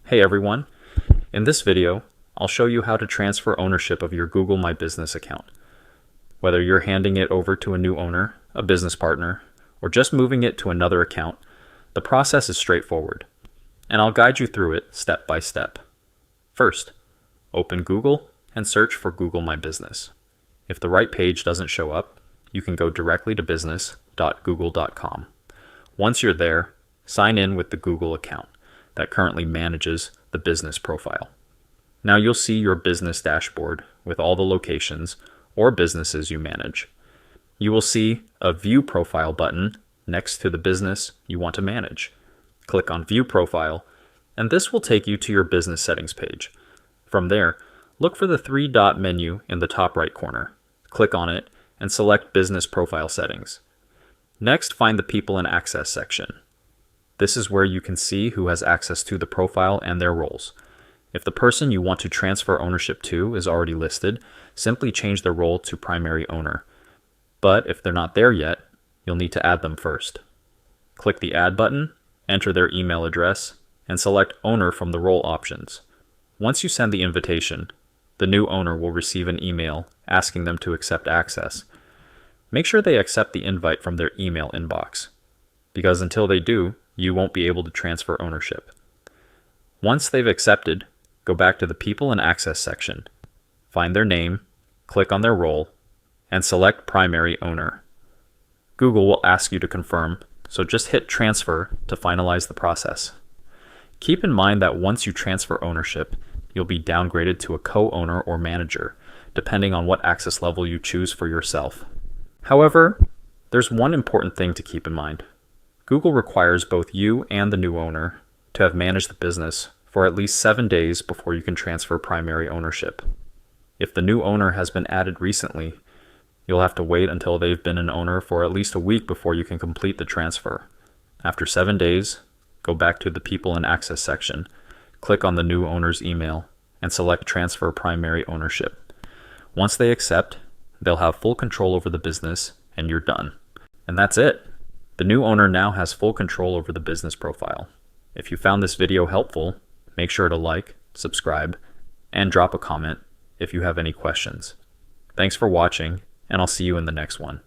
Hey everyone, in this video, I'll show you how to transfer ownership of your Google My Business account. Whether you're handing it over to a new owner, a business partner, or just moving it to another account, the process is straightforward, and I'll guide you through it step by step. First, open Google and search for Google My Business. If the right page doesn't show up, you can go directly to business.google.com. Once you're there, sign in with the Google account that currently manages the business profile. Now you'll see your business dashboard with all the locations or businesses you manage. You will see a View Profile button next to the business you want to manage. Click on View Profile, and this will take you to your business settings page. From there, look for the three-dot menu in the top right corner. Click on it and select Business Profile Settings. Next, find the People and Access section. This is where you can see who has access to the profile and their roles. If the person you want to transfer ownership to is already listed, simply change their role to primary owner. But if they're not there yet, you'll need to add them first. Click the Add button, enter their email address, and select Owner from the role options. Once you send the invitation, the new owner will receive an email asking them to accept access. Make sure they accept the invite from their email inbox, because until they do, you won't be able to transfer ownership. Once they've accepted, go back to the People and Access section, find their name, click on their role, and select Primary Owner. Google will ask you to confirm, so just hit Transfer to finalize the process. Keep in mind that once you transfer ownership, you'll be downgraded to a co-owner or manager, depending on what access level you choose for yourself. However, there's one important thing to keep in mind. Google requires both you and the new owner to have managed the business for at least 7 days before you can transfer primary ownership. If the new owner has been added recently, you'll have to wait until they've been an owner for at least a week before you can complete the transfer. After 7 days, go back to the People and Access section, click on the new owner's email, and select Transfer Primary Ownership. Once they accept, they'll have full control over the business, and you're done. And that's it. The new owner now has full control over the business profile. If you found this video helpful, make sure to like, subscribe, and drop a comment if you have any questions. Thanks for watching, and I'll see you in the next one.